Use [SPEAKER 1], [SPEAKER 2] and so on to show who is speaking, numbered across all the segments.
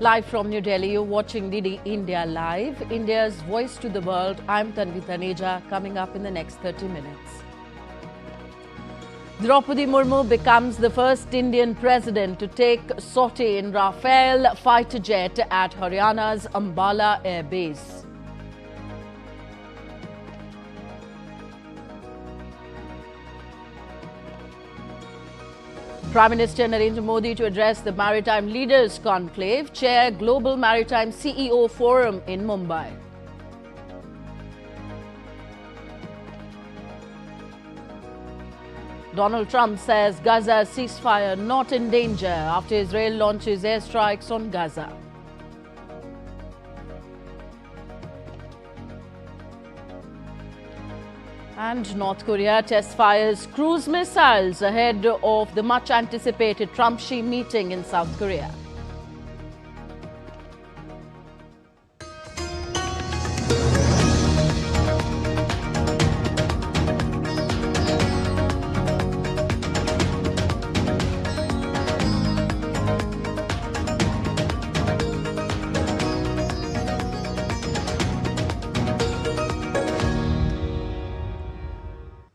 [SPEAKER 1] Live from New Delhi, you're watching DD India Live, India's voice to the world. I'm Tanvi Taneja, coming up in the next 30 minutes. Droupadi Murmu becomes the first Indian president to take sortie in Rafale fighter jet at Haryana's Ambala Air Base. Prime Minister Narendra Modi to address the Maritime Leaders Conclave, chair Global Maritime CEO Forum in Mumbai. Donald Trump says Gaza ceasefire not in danger after Israel launches airstrikes on Gaza. And North Korea test fires cruise missiles ahead of the much-anticipated Trump-Xi meeting in South Korea.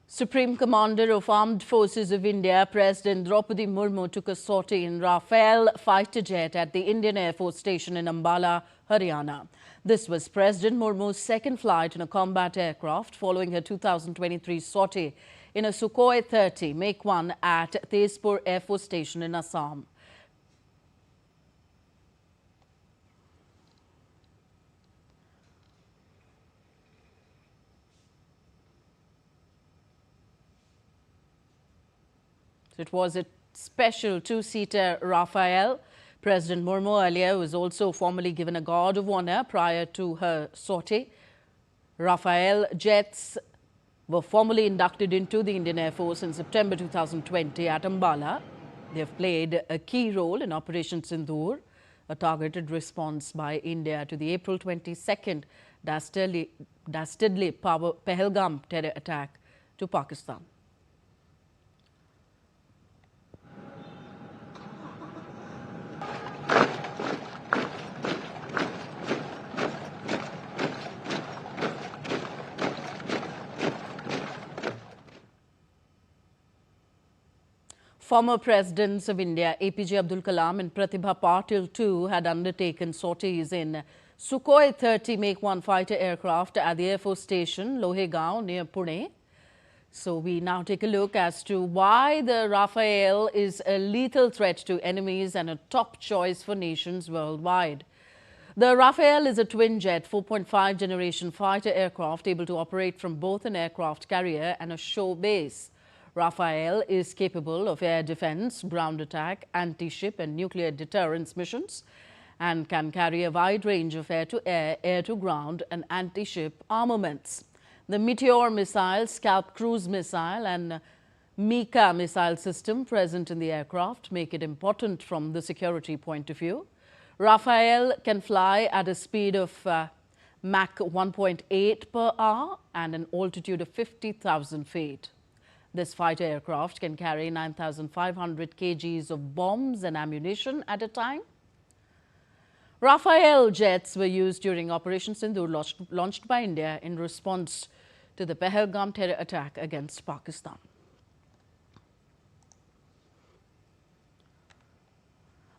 [SPEAKER 1] Supreme Commander of Armed Forces of India, President Droupadi Murmu, took a sortie in Rafale fighter jet at the Indian Air Force Station in Ambala, Haryana. This was President Murmu's second flight in a combat aircraft following her 2023 sortie in a Sukhoi 30 Make 1 at Tezpur Air Force Station in Assam. It was a special two-seater Rafale. President Murmu earlier was also formally given a Guard of Honor prior to her sortie. Rafale jets were formally inducted into the Indian Air Force in September 2020 at Ambala. They have played a key role in Operation Sindoor, a targeted response by India to the April 22nd dastardly Pahalgam terror attack to Pakistan. Former presidents of India, APJ Abdul Kalam and Pratibha Patil too had undertaken sorties in Sukhoi 30 Make 1 fighter aircraft at the Air Force Station, Lohegaon near Pune. So we now take a look as to why the Rafale is a lethal threat to enemies and a top choice for nations worldwide. The Rafale is a twin-jet 4.5 generation fighter aircraft able to operate from both an aircraft carrier and a shore base. Rafale is capable of air defense, ground attack, anti-ship and nuclear deterrence missions and can carry a wide range of air-to-air, air-to-ground and anti-ship armaments. The Meteor missile, Scalp cruise missile and Mika missile system present in the aircraft make it important from the security point of view. Rafale can fly at a speed of Mach 1.8 per hour and an altitude of 50,000 feet. This fighter aircraft can carry 9,500 kgs of bombs and ammunition at a time. Rafale jets were used during Operation Sindoor launched by India in response to the Pahalgam terror attack against Pakistan.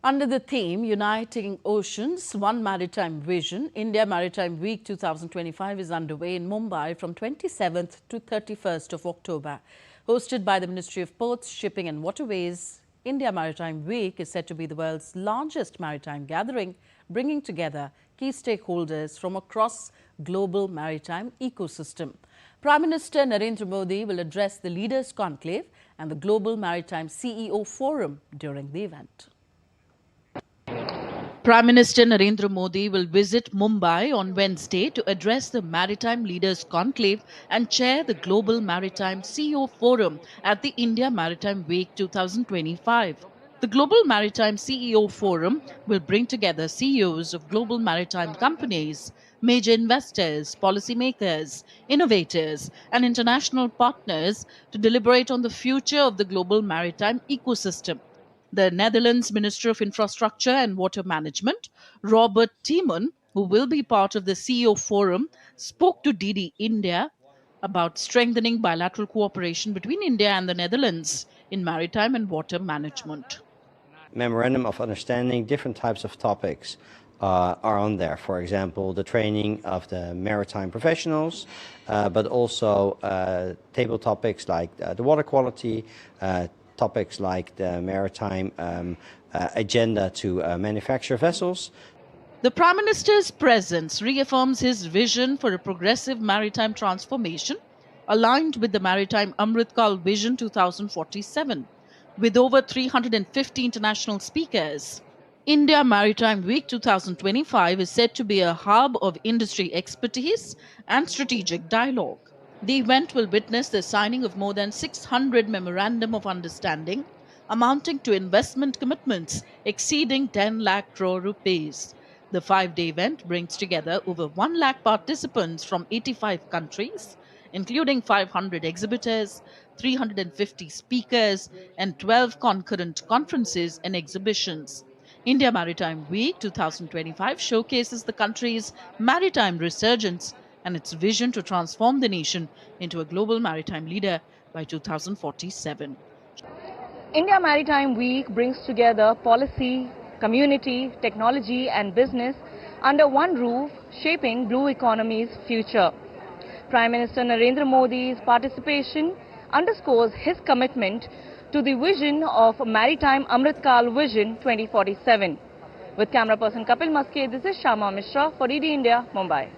[SPEAKER 1] Under the theme Uniting Oceans, One Maritime Vision, India Maritime Week 2025 is underway in Mumbai from 27th to 31st of October. Hosted by the Ministry of Ports, Shipping and Waterways, India Maritime Week is said to be the world's largest maritime gathering, bringing together key stakeholders from across global maritime ecosystem. Prime Minister Narendra Modi will address the Leaders Conclave and the Global Maritime CEO Forum during the event. Prime Minister Narendra Modi will visit Mumbai on Wednesday to address the Maritime Leaders Conclave and chair the Global Maritime CEO Forum at the India Maritime Week 2025. The Global Maritime CEO Forum will bring together CEOs of global maritime companies, major investors, policymakers, innovators, and international partners to deliberate on the future of the global maritime ecosystem.
[SPEAKER 2] The Netherlands Minister of Infrastructure and Water Management, Robert Tiemann, who will be part of the CEO forum, spoke to DD India about strengthening bilateral cooperation between India and the Netherlands in maritime and water management.
[SPEAKER 3] Memorandum of understanding, different types of topics are on there. For example, the training of the maritime professionals, but also table topics like the water quality, topics like the maritime agenda to manufacture vessels.
[SPEAKER 2] The Prime Minister's presence reaffirms his vision for a progressive maritime transformation aligned with the Maritime Amritkal Vision 2047, with over 350 international speakers. India Maritime Week 2025 is said to be a hub of industry expertise and strategic dialogue. The event will witness the signing of more than 600 memorandum of understanding, amounting to investment commitments exceeding 10 lakh crore rupees. The 5-day event brings together over 1 lakh participants from 85 countries, including 500 exhibitors, 350 speakers, and 12 concurrent conferences and exhibitions. India Maritime Week 2025 showcases the country's maritime resurgence and its vision to transform the nation into a global maritime leader by 2047.
[SPEAKER 4] India Maritime Week brings together policy, community, technology and business under one roof, shaping blue economy's future. Prime Minister Narendra Modi's participation underscores his commitment to the vision of Maritime Amritkal Vision 2047. With camera person Kapil Maske, this is Shama Mishra for DD India, Mumbai.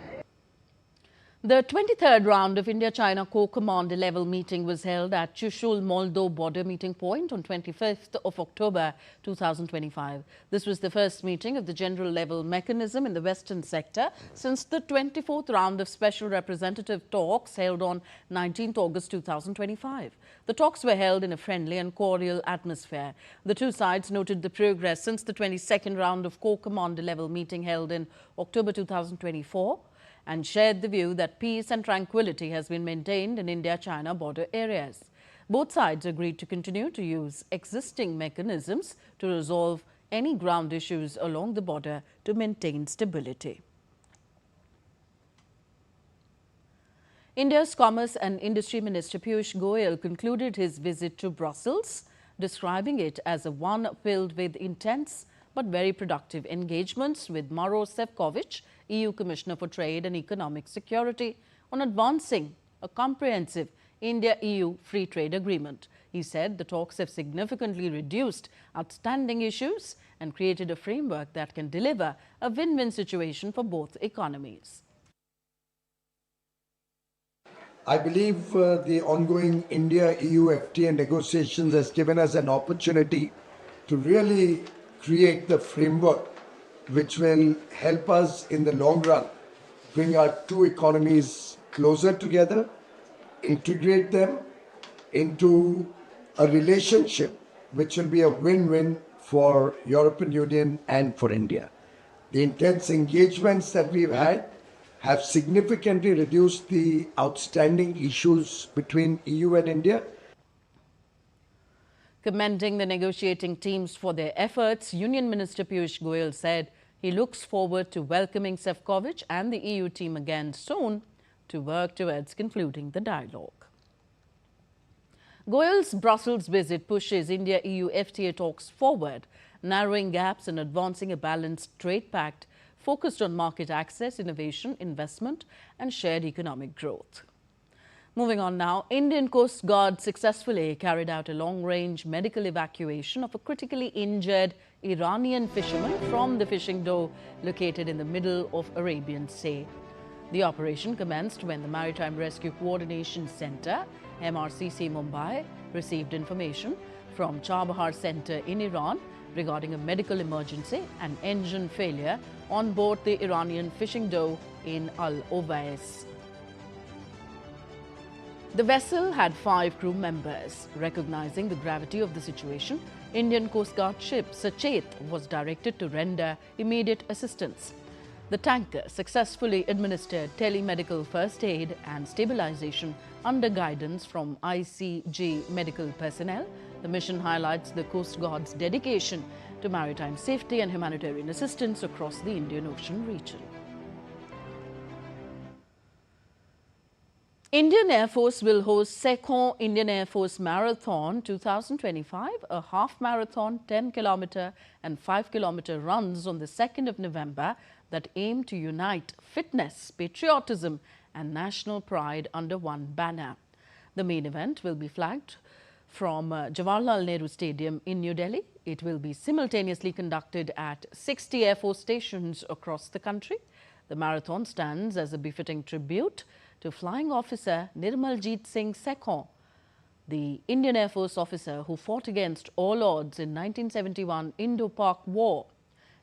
[SPEAKER 1] The 23rd round of India-China Corps Commander level meeting was held at Chushul-Moldo border meeting point on 25th of October 2025. This was the first meeting of the general level mechanism in the western sector since the 24th round of special representative talks held on 19th August 2025. The talks were held in a friendly and cordial atmosphere. The two sides noted the progress since the 22nd round of Corps Commander level meeting held in October 2024. And shared the view that peace and tranquility has been maintained in India-China border areas. Both sides agreed to continue to use existing mechanisms to resolve any ground issues along the border to maintain stability. India's Commerce and Industry Minister Piyush Goyal concluded his visit to Brussels, describing it as a one filled with intense but very productive engagements with Maro Sefcovic, EU Commissioner for Trade and Economic Security, on advancing a comprehensive India-EU free trade agreement. He said the talks have significantly reduced outstanding issues and created a framework that can deliver a win-win situation for both economies.
[SPEAKER 5] I believe the ongoing India-EU FTA negotiations has given us an opportunity to really create the framework which will help us in the long run bring our two economies closer together, integrate them into a relationship which will be a win-win for European Union and for India. The intense engagements that we've had have significantly reduced the outstanding issues between EU and India.
[SPEAKER 1] Commending the negotiating teams for their efforts, Union Minister Piyush Goyal said he looks forward to welcoming Sefcovic and the EU team again soon to work towards concluding the dialogue. Goyal's Brussels visit pushes India-EU FTA talks forward, narrowing gaps and advancing a balanced trade pact focused on market access, innovation, investment and shared economic growth. Moving on now, Indian Coast Guard successfully carried out a long-range medical evacuation of a critically injured Iranian fisherman from the fishing dhow located in the middle of Arabian Sea. The operation commenced when the Maritime Rescue Coordination Center, MRCC Mumbai, received information from Chabahar Center in Iran regarding a medical emergency and engine failure on board the Iranian fishing dhow in Al Owais. The vessel had 5 crew members. Recognizing the gravity of the situation, Indian Coast Guard ship Sachet was directed to render immediate assistance. The tanker successfully administered telemedical first aid and stabilization under guidance from ICG medical personnel The mission highlights the Coast Guard's dedication to maritime safety and humanitarian assistance across the Indian Ocean region. Indian Air Force will host Second Indian Air Force Marathon 2025, a half marathon, 10-kilometer and 5-kilometer runs on the 2nd of November that aim to unite fitness, patriotism and national pride under one banner. The main event will be flagged from Jawaharlal Nehru Stadium in New Delhi. It will be simultaneously conducted at 60 Air Force stations across the country. The marathon stands as a befitting tribute to Flying Officer Nirmaljeet Singh Sekhon, the Indian Air Force officer who fought against all odds in 1971 Indo-Pak War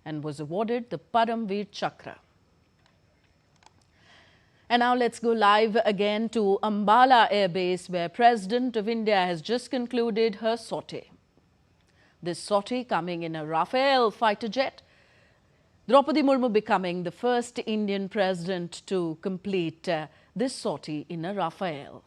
[SPEAKER 1] and was awarded the Param Veer Chakra. And now let's go live again to Ambala Air Base, where President of India has just concluded her sortie. This sortie coming in a Rafale fighter jet, Droupadi Murmu becoming the first Indian president to complete this sortie in a Rafale.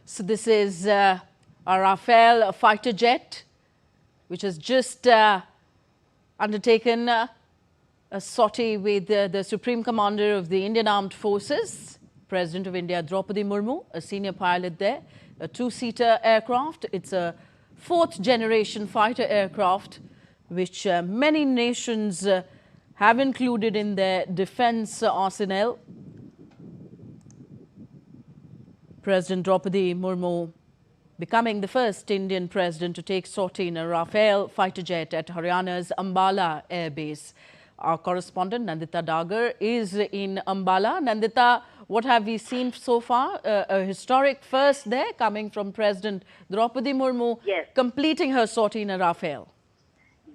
[SPEAKER 1] So this is a Rafale fighter jet, which has just undertaken a sortie with the Supreme Commander of the Indian Armed Forces, President of India Droupadi Murmu, a senior pilot there, a two-seater aircraft. It's a fourth-generation fighter aircraft, which many nations have included in their defense arsenal. President Droupadi Murmu becoming the first Indian president to take sortie in a Rafale fighter jet at Haryana's Ambala Air Base. Our correspondent Nandita Dagar is in Ambala. Nandita, what have we seen so far? A historic first there coming from President Droupadi Murmu,
[SPEAKER 6] yes,
[SPEAKER 1] completing her sortie in a Rafale.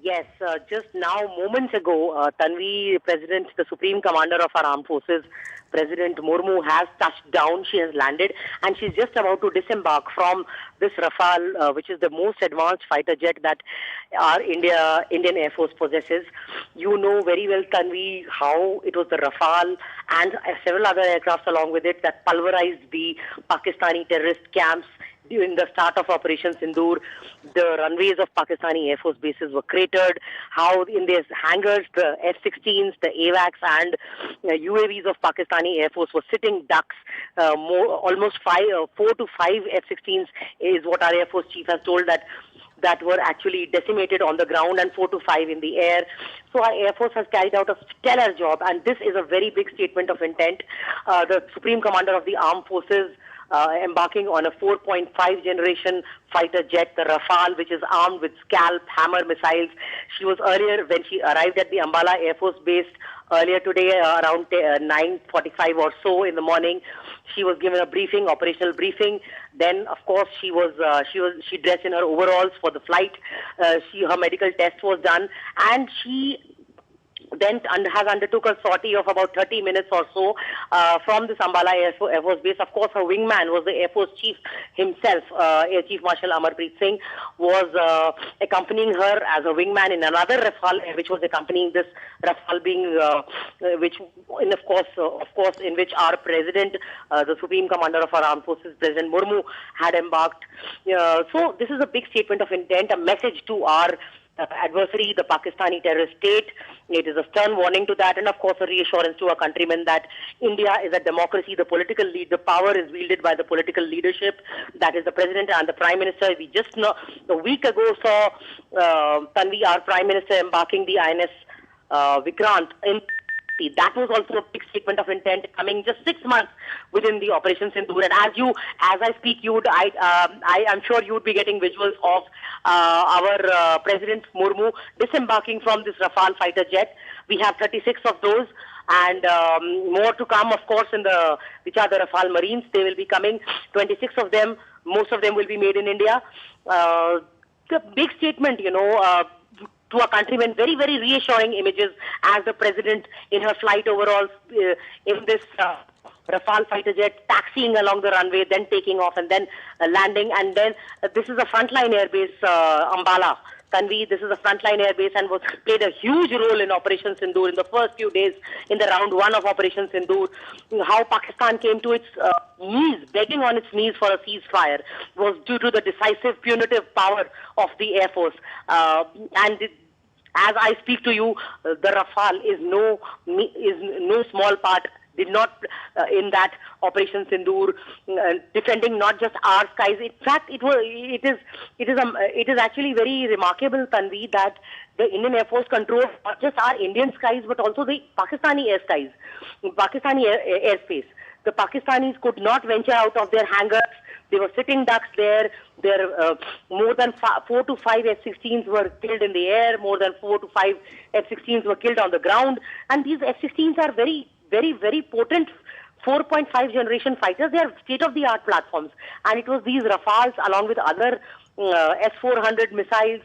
[SPEAKER 6] Yes, just now, moments ago, Tanvi, President, the Supreme Commander of our Armed Forces, President Murmu has touched down. She has landed and she's just about to disembark from this Rafale, which is the most advanced fighter jet that our Indian Air Force possesses. You know very well, Tanvi, how it was the Rafale and several other aircrafts along with it that pulverized the Pakistani terrorist camps. During the start of Operation Sindoor, the runways of Pakistani Air Force bases were cratered. How in these hangars, the F-16s, the AWACS and UAVs of Pakistani Air Force were sitting ducks. Almost 4 to 5 F-16s is what our Air Force Chief has told that were actually decimated on the ground and 4 to 5 in the air. So our Air Force has carried out a stellar job, and this is a very big statement of intent. The Supreme Commander of the Armed Forces embarking on a 4.5 generation fighter jet, the Rafale, which is armed with Scalp hammer missiles. She was earlier, when she arrived at the Ambala Air Force Base earlier today, around 9:45 or so in the morning, she was given a briefing, operational briefing. Then, of course, she dressed in her overalls for the flight. Her medical test was done, and then has undertook a sortie of about 30 minutes or so from this Ambala Air Force Base. Of course, her wingman was the Air Force Chief himself, Air Chief Marshal Amarpreet Singh, was accompanying her as a wingman in another Rafale, which was accompanying this Rafale being, which, in of course, in which our President, the Supreme Commander of our Armed Forces, President Murmu, had embarked. So this is a big statement of intent, a message to our adversary, the Pakistani terrorist state. It is a stern warning to that, and of course a reassurance to our countrymen that India is a democracy. The political the power is wielded by the political leadership, that is the President and the Prime Minister. We just a week ago saw Tanvi, our Prime Minister, embarking the INS Vikrant in. That was also a big statement of intent, coming just 6 months within the Operation Sindoor. And as I speak, I'm sure you would be getting visuals of our President Murmu disembarking from this Rafale fighter jet. We have 36 of those, and more to come, of course, which are the Rafale Marines. They will be coming. 26 of them. Most of them will be made in India. The big statement, to our countrymen, very, very reassuring images as the President in her flight overall in this Rafale fighter jet, taxiing along the runway, then taking off and then landing. And then this is a frontline air base, Ambala. Tanvi, this is a frontline air base and played a huge role in Operation Sindoor in the first few days in the round 1 of Operation Sindoor. How Pakistan came to its knees, begging on its knees for a ceasefire, was due to the decisive punitive power of the Air Force. As I speak to you, the Rafale is no small part. Did not in that Operation Sindoor, defending not just our skies. In fact, it is actually very remarkable, Tanvi, that the Indian Air Force controls not just our Indian skies but also the Pakistani air skies, Pakistani airspace. The Pakistanis could not venture out of their hangars. They were sitting ducks there. More than 4 to 5 F-16s were killed in the air. More than 4 to 5 F-16s were killed on the ground. And these F-16s are very, very, very potent 4.5 generation fighters. They are state-of-the-art platforms. And it was these Rafales along with other S-400 missiles,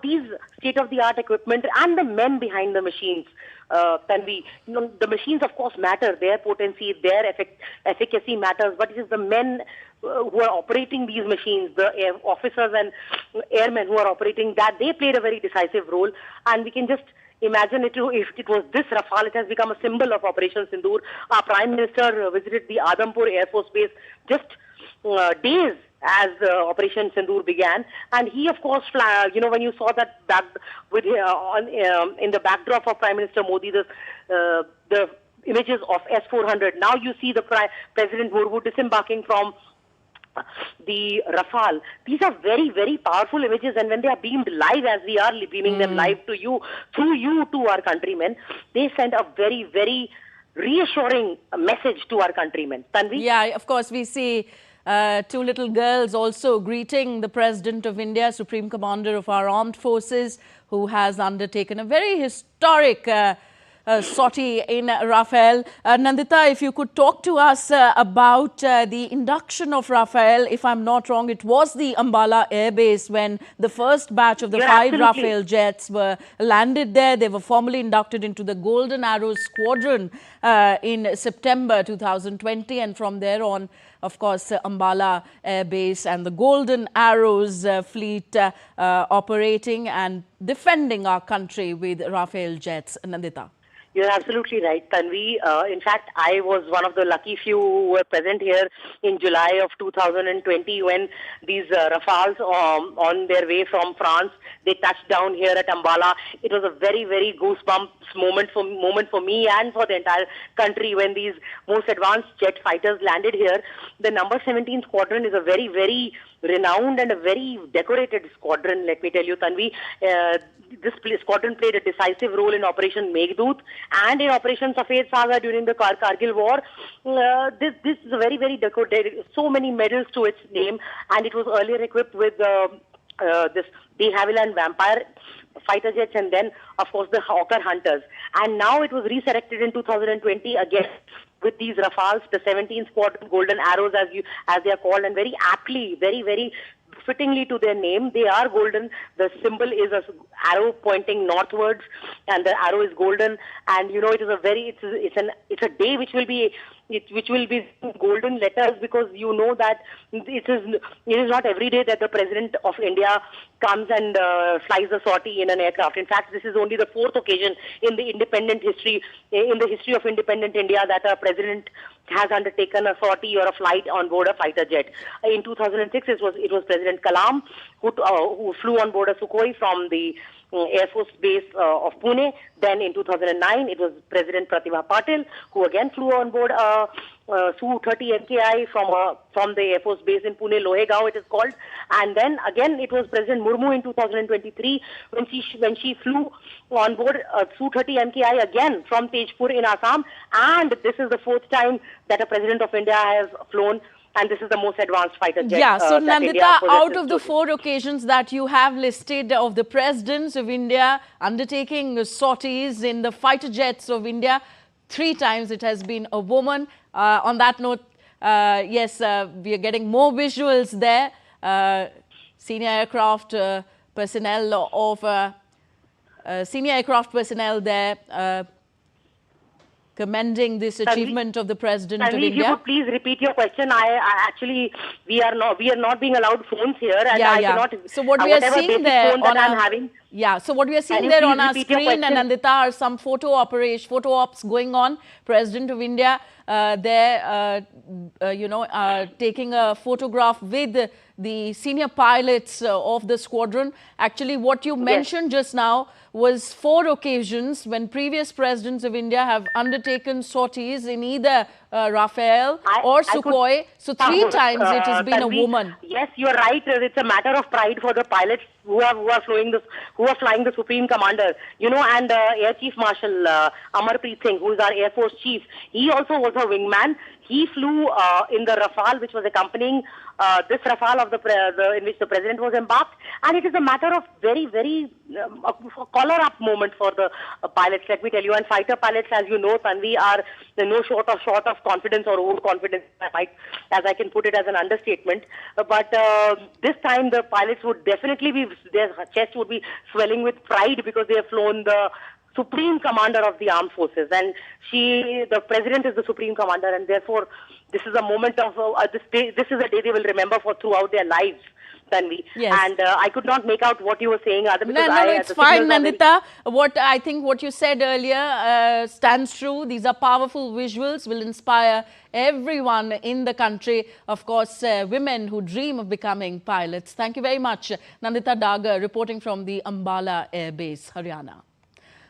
[SPEAKER 6] these state-of-the-art equipment and the men behind the machines. The machines, of course, matter. Their potency, their efficacy matters. But it is the men who are operating these machines, the officers and airmen who are operating that, they played a very decisive role. And we can just imagine if it was this Rafale. It has become a symbol of Operation Sindoor. Our Prime Minister visited the Adampur Air Force Base just days as Operation Sindoor began, and he, of course, when you saw that in the backdrop of Prime Minister Modi, the images of S-400. Now you see the President Murmu disembarking from the Rafale. These are very, very powerful images, and when they are beamed live, as we are beaming them live to you, through you to our countrymen, they send a very, very reassuring message to our countrymen. Tanvi?
[SPEAKER 1] Yeah, of course, we see 2 little girls also greeting the President of India, Supreme Commander of our Armed Forces, who has undertaken a very historic sortie in Rafale. Nandita, if you could talk to us about the induction of Rafale. If I'm not wrong, it was the Ambala Air Base when the first batch of the 5 Rafale jets were landed there. They were formally inducted into the Golden Arrows Squadron in September 2020, and from there on, of course, Ambala Air Base and the Golden Arrows fleet operating and defending our country with Rafale jets. Nandita.
[SPEAKER 6] You're absolutely right, Tanvi. In fact, I was one of the lucky few who were present here in July of 2020 when these Rafales on their way from France, they touched down here at Ambala. It was a very, very goosebumps moment for me and for the entire country when these most advanced jet fighters landed here. The number 17 squadron is a very, very renowned and a very decorated squadron, let me tell you, Tanvi. This squadron played a decisive role in Operation Meghdoot and in Operation Safed Sagar during the Kargil War. This is a very, very decorated, so many medals to its name, and it was earlier equipped with this De Havilland Vampire fighter jets and then, of course, the Hawker Hunters. And now it was resurrected in 2020 again with these Rafales, the 17th Squadron Golden Arrows, as they are called, and very aptly, very, very fittingly to their name. They are golden. The symbol is a arrow pointing northwards, and the arrow is golden. And you know, it is a very it's a day which will be golden letters, because you know that it is not every day that the President of India comes and flies a sortie in an aircraft. In fact, this is only the 4th occasion in the history of independent India that a president has undertaken a sortie or a flight on board a fighter jet. In 2006, it was President Kalam who flew on board a Sukhoi from the Air Force Base of Pune. Then in 2009, it was President Pratibha Patil who again flew on board a Su-30 MKI from the Air Force Base in Pune, Lohegaon it is called. And then again it was President Murmu in 2023 when she flew on board a Su-30 MKI again from Tejpur in Assam. And this is the 4th time that a President of India has flown. And this is the most advanced fighter jet.
[SPEAKER 1] Yeah, so Nandita, out of the
[SPEAKER 6] today.
[SPEAKER 1] 4 occasions that you have listed of the presidents of India undertaking sorties in the fighter jets of India, 3 times it has been a woman. On that note, yes, we are getting more visuals there. Senior aircraft personnel there. Commending this achievement of the President of India.
[SPEAKER 6] If you could please repeat your question. I actually, we are not being allowed phones here, and I cannot.
[SPEAKER 1] So what we are seeing there on what we are seeing there on our screen, and Nandita, are some photo ops going on. President of India taking a photograph with the senior pilots of the squadron. Actually, what you mentioned just now was 4 occasions when previous presidents of India have undertaken sorties in either Rafale or Sukhoi. So 3 times it has been a woman.
[SPEAKER 6] Yes, you are right. It's a matter of pride for the pilots who are flying the Supreme Commander. You know, and Air Chief Marshal Amarpreet Singh, who is our Air Force Chief, he also was a wingman. He flew in the Rafale, which was accompanying this Rafale in which the President was embarked. And it is a matter of very, very collar-up moment for the pilots, let me tell you. And fighter pilots, as you know, Tanvi, are no short of confidence or overconfidence, as I can put it as an understatement. But this time the pilots would definitely their chest would be swelling with pride, because they have flown the Supreme Commander of the Armed Forces, and the President is the Supreme Commander, and therefore this is a moment of this is a day they will remember for throughout their lives, Tanvi.
[SPEAKER 1] Yes.
[SPEAKER 6] And I could not make out what you were saying.
[SPEAKER 1] No, it's fine, Nandita. What you said earlier stands true. These are powerful visuals, will inspire everyone in the country. Of course, women who dream of becoming pilots. Thank you very much, Nandita Dagar, reporting from the Ambala Air Base, Haryana.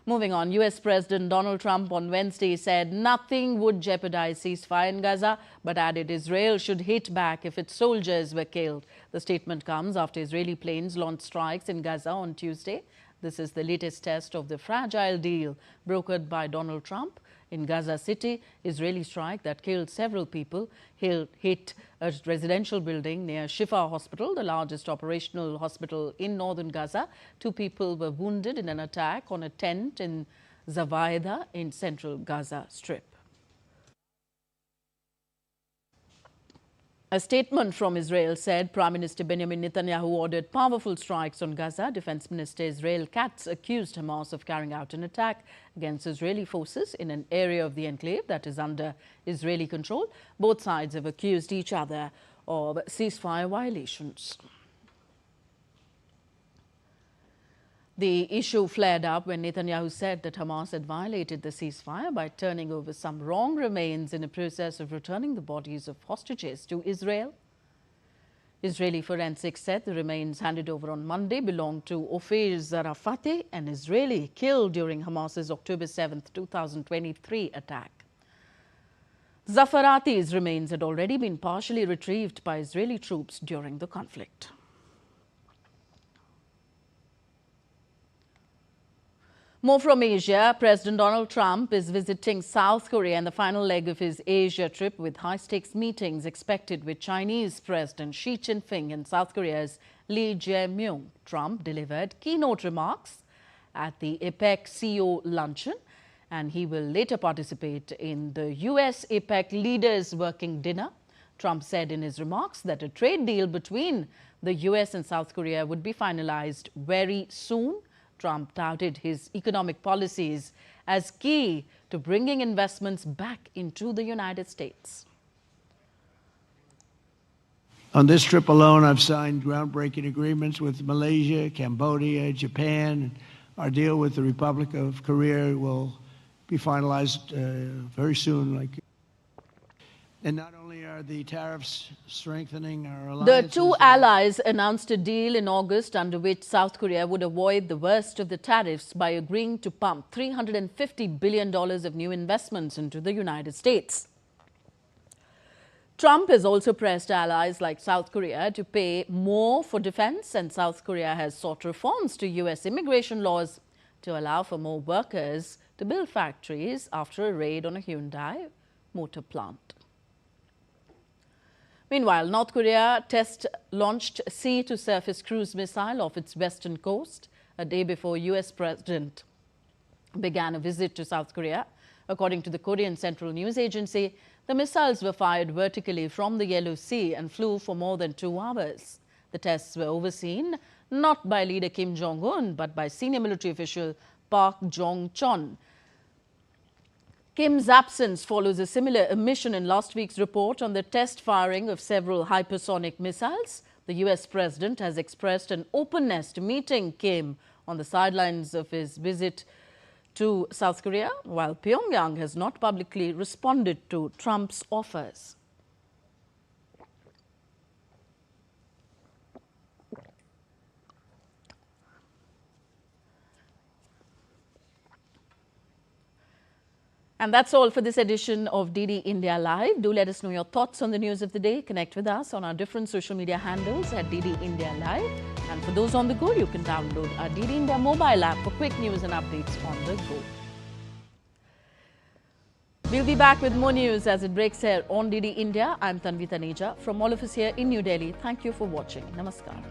[SPEAKER 1] Moving on, US President Donald Trump on Wednesday said nothing would jeopardize ceasefire in Gaza, but added Israel should hit back if its soldiers were killed. The statement comes after Israeli planes launched strikes in Gaza on Tuesday. This is the latest test of the fragile deal brokered by Donald Trump. In Gaza City, Israeli strike that killed several people hit a residential building near Shifa Hospital, the largest operational hospital in northern Gaza. 2 people were wounded in an attack on a tent in Zawaidah in central Gaza Strip. A statement from Israel said Prime Minister Benjamin Netanyahu ordered powerful strikes on Gaza. Defense Minister Israel Katz accused Hamas of carrying out an attack against Israeli forces in an area of the enclave that is under Israeli control. Both sides have accused each other of ceasefire violations. The issue flared up when Netanyahu said that Hamas had violated the ceasefire by turning over some wrong remains in a process of returning the bodies of hostages to Israel. Israeli forensics said the remains handed over on Monday belonged to Ofer Zarafate, an Israeli killed during Hamas's October 7, 2023 attack. Zafarate's remains had already been partially retrieved by Israeli troops during the conflict. More from Asia. President Donald Trump is visiting South Korea in the final leg of his Asia trip, with high-stakes meetings expected with Chinese President Xi Jinping and South Korea's Lee Jae-myung. Trump delivered keynote remarks at the APEC CEO luncheon, and he will later participate in the US APEC Leaders Working Dinner. Trump said in his remarks that a trade deal between the US and South Korea would be finalized very soon. Trump touted his economic policies as key to bringing investments back into the United States.
[SPEAKER 7] On this trip alone, I've signed groundbreaking agreements with Malaysia, Cambodia, Japan. Our deal with the Republic of Korea will be finalized very soon. And not only are the tariffs strengthening our alliances...
[SPEAKER 1] The two allies announced a deal in August under which South Korea would avoid the worst of the tariffs by agreeing to pump $350 billion of new investments into the United States. Trump has also pressed allies like South Korea to pay more for defense, and South Korea has sought reforms to US immigration laws to allow for more workers to build factories after a raid on a Hyundai motor plant. Meanwhile, North Korea test-launched sea-to-surface cruise missile off its western coast a day before US President began a visit to South Korea. According to the Korean Central News Agency, the missiles were fired vertically from the Yellow Sea and flew for more than 2 hours. The tests were overseen not by leader Kim Jong-un, but by senior military official Park Jong-chon. Kim's absence follows a similar omission in last week's report on the test firing of several hypersonic missiles. The US president has expressed an openness to meeting Kim on the sidelines of his visit to South Korea, while Pyongyang has not publicly responded to Trump's offers. And that's all for this edition of DD India Live. Do let us know your thoughts on the news of the day. Connect with us on our different social media handles at DD India Live. And for those on the go, you can download our DD India mobile app for quick news and updates on the go. We'll be back with more news as it breaks here on DD India. I'm Tanvi Taneja. From all of us here in New Delhi, thank you for watching. Namaskar.